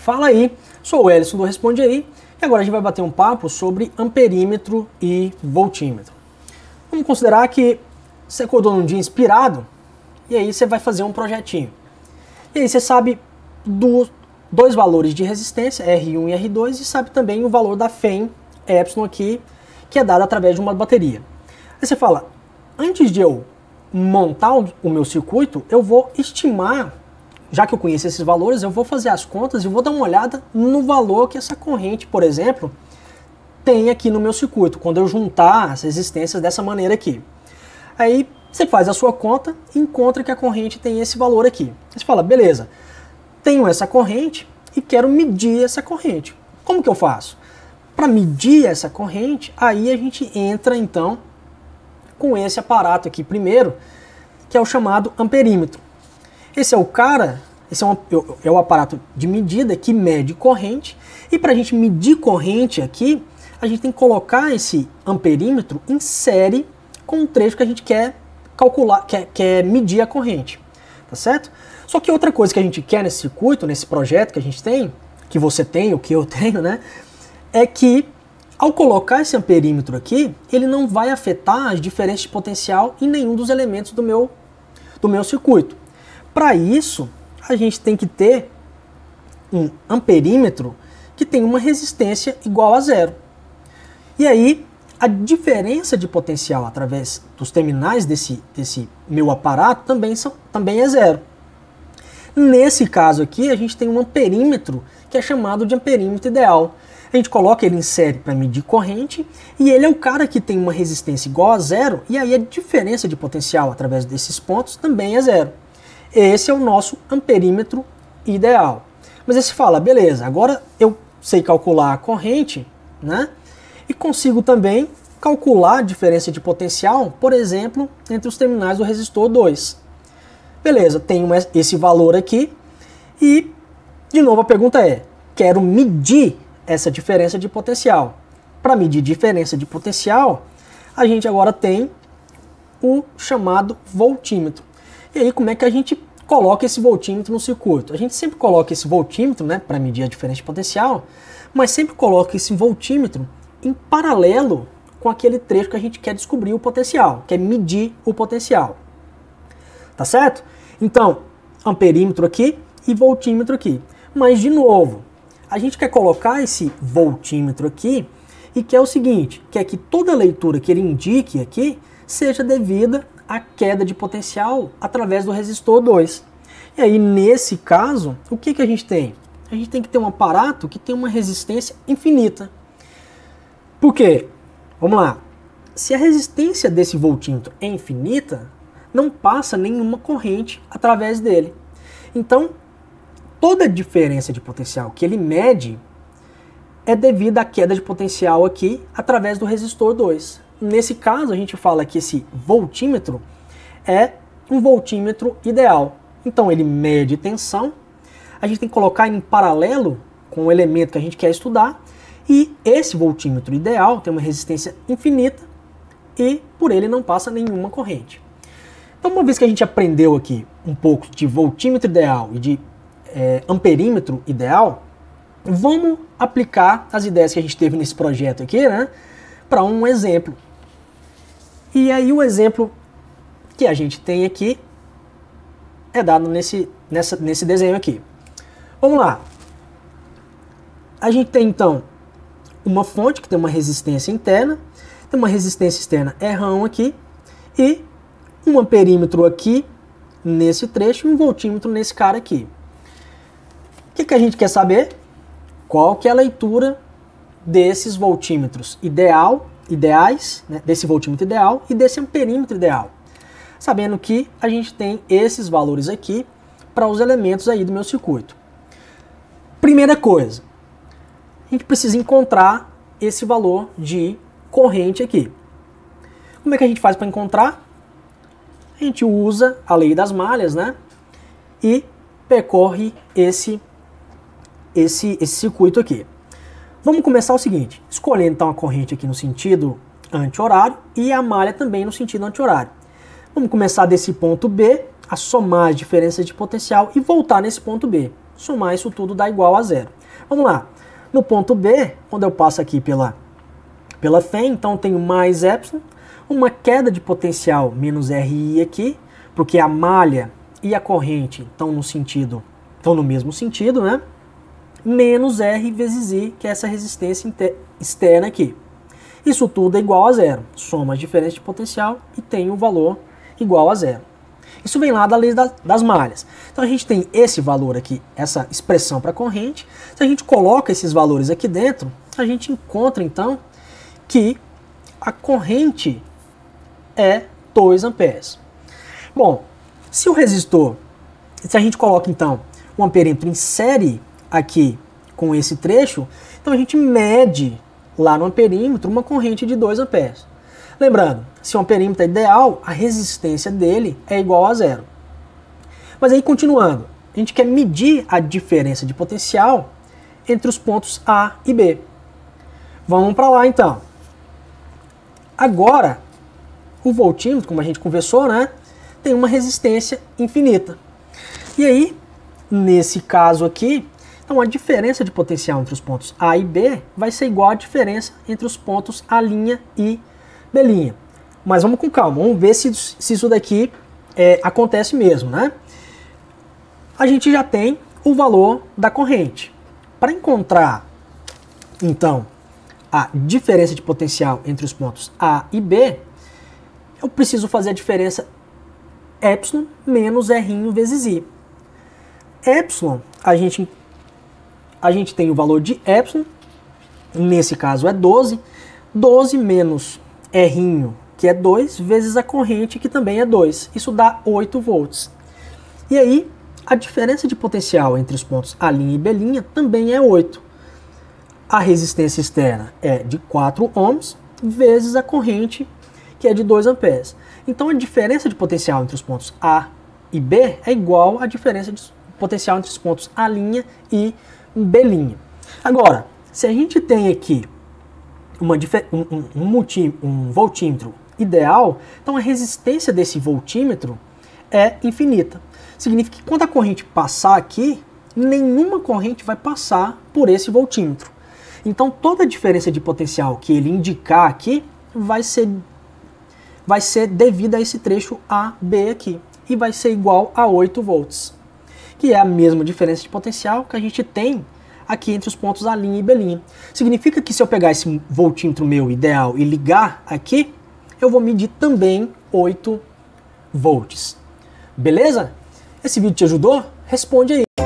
Fala aí, sou o Ellison do Responde Aí e agora a gente vai bater um papo sobre amperímetro e voltímetro. Vamos considerar que você acordou num dia inspirado e aí você vai fazer um projetinho. E aí você sabe dos dois valores de resistência, R1 e R2, e sabe também o valor da FEM Epsilon aqui, que é dado através de uma bateria. Aí você fala, antes de eu montar o meu circuito, eu vou estimar, já que eu conheço esses valores, eu vou fazer as contas e vou dar uma olhada no valor que essa corrente, por exemplo, tem aqui no meu circuito, quando eu juntar as resistências dessa maneira aqui. Aí você faz a sua conta e encontra que a corrente tem esse valor aqui. Aí você fala, beleza, tenho essa corrente e quero medir essa corrente. Como que eu faço? Para medir essa corrente, aí a gente entra então com esse aparato aqui primeiro, que é o chamado amperímetro. Esse é o cara, é o aparato de medida que mede corrente, e para a gente medir corrente aqui, a gente tem que colocar esse amperímetro em série com o trecho que a gente quer calcular, quer medir a corrente, tá certo? Só que outra coisa que a gente quer nesse circuito, nesse projeto que a gente tem, que você tem, o que eu tenho, né, é que ao colocar esse amperímetro aqui, ele não vai afetar as diferenças de potencial em nenhum dos elementos do meu circuito. Para isso, a gente tem que ter um amperímetro que tem uma resistência igual a zero. E aí, a diferença de potencial através dos terminais desse meu aparato também é zero. Nesse caso aqui, a gente tem um amperímetro que é chamado de amperímetro ideal. A gente coloca ele em série para medir corrente e ele é o cara que tem uma resistência igual a zero, e aí a diferença de potencial através desses pontos também é zero. Esse é o nosso amperímetro ideal. Mas aí você fala, beleza, agora eu sei calcular a corrente, né? E consigo também calcular a diferença de potencial, por exemplo, entre os terminais do resistor 2. Beleza, tenho esse valor aqui e, de novo, a pergunta é, quero medir essa diferença de potencial. Para medir diferença de potencial, a gente agora tem o chamado voltímetro. E aí, como é que a gente coloca esse voltímetro no circuito? A gente sempre coloca esse voltímetro, né, para medir a diferença de potencial, mas sempre coloca esse voltímetro em paralelo com aquele trecho que a gente quer descobrir o potencial, quer medir o potencial. Tá certo? Então, amperímetro aqui e voltímetro aqui. Mas, de novo, a gente quer colocar esse voltímetro aqui e quer o seguinte, quer que toda leitura que ele indique aqui seja devida à queda de potencial através do resistor 2. E aí, nesse caso, o que a gente tem? A gente tem que ter um aparato que tem uma resistência infinita. Por quê? Vamos lá. Se a resistência desse voltímetro é infinita, não passa nenhuma corrente através dele. Então, toda a diferença de potencial que ele mede é devida à queda de potencial aqui através do resistor 2. Nesse caso, a gente fala que esse voltímetro é um voltímetro ideal. Então, ele mede tensão, a gente tem que colocar em paralelo com o elemento que a gente quer estudar, e esse voltímetro ideal tem uma resistência infinita e por ele não passa nenhuma corrente. Então, uma vez que a gente aprendeu aqui um pouco de voltímetro ideal e de amperímetro ideal, vamos aplicar as ideias que a gente teve nesse projeto aqui, né, para um exemplo. E aí o exemplo que a gente tem aqui é dado nesse desenho aqui. Vamos lá. A gente tem então uma fonte que tem uma resistência interna, tem uma resistência externa R1 aqui e um amperímetro aqui nesse trecho e um voltímetro nesse cara aqui. O que a gente quer saber? Qual que é a leitura desses voltímetros ideais, né, desse voltímetro ideal e desse amperímetro ideal. Sabendo que a gente tem esses valores aqui para os elementos aí do meu circuito. Primeira coisa, a gente precisa encontrar esse valor de corrente aqui. Como é que a gente faz para encontrar? A gente usa a lei das malhas, né? E percorre esse circuito aqui. Vamos começar o seguinte, escolhendo então a corrente aqui no sentido anti-horário e a malha também no sentido anti-horário. Vamos começar desse ponto B, a somar as diferenças de potencial e voltar nesse ponto B. Somar isso tudo dá igual a zero. Vamos lá. No ponto B, quando eu passo aqui pela FEM, então eu tenho mais epsilon, uma queda de potencial menos RI aqui, porque a malha e a corrente estão no mesmo sentido, né? Menos R vezes I, que é essa resistência externa aqui. Isso tudo é igual a zero. Soma as diferenças de potencial e tem um valor igual a zero. Isso vem lá da lei das malhas. Então a gente tem esse valor aqui, essa expressão para a corrente. Se a gente coloca esses valores aqui dentro, a gente encontra então que a corrente é 2 amperes. Bom, se o resistor, se a gente coloca então o amperímetro em série aqui com esse trecho, então a gente mede lá no amperímetro uma corrente de 2 amperes. Lembrando, se o amperímetro é ideal, a resistência dele é igual a zero. Mas aí continuando, a gente quer medir a diferença de potencial entre os pontos A e B. Vamos para lá então. Agora, o voltímetro, como a gente conversou, né, tem uma resistência infinita. E aí, nesse caso aqui, então a diferença de potencial entre os pontos A e B vai ser igual à diferença entre os pontos A' e B'. Mas vamos com calma, vamos ver se isso daqui acontece mesmo, né? A gente já tem o valor da corrente. Para encontrar, então, a diferença de potencial entre os pontos A e B, eu preciso fazer a diferença epsilon menos R vezes I. Epsilon, a gente tem o valor de epsilon, nesse caso é 12, 12 menos R, que é 2, vezes a corrente, que também é 2. Isso dá 8 volts. E aí, a diferença de potencial entre os pontos A' e B' também é 8. A resistência externa é de 4 ohms, vezes a corrente, que é de 2 amperes. Então, a diferença de potencial entre os pontos A e B é igual à diferença de potencial entre os pontos A' e B'. Agora, se a gente tem aqui um voltímetro ideal, então a resistência desse voltímetro é infinita. Significa que quando a corrente passar aqui, nenhuma corrente vai passar por esse voltímetro. Então toda a diferença de potencial que ele indicar aqui vai ser devida a esse trecho AB aqui. E vai ser igual a 8 volts. Que é a mesma diferença de potencial que a gente tem aqui entre os pontos A' e B'. Significa que se eu pegar esse voltímetro meu ideal e ligar aqui, eu vou medir também 8 volts. Beleza? Esse vídeo te ajudou? Responde aí.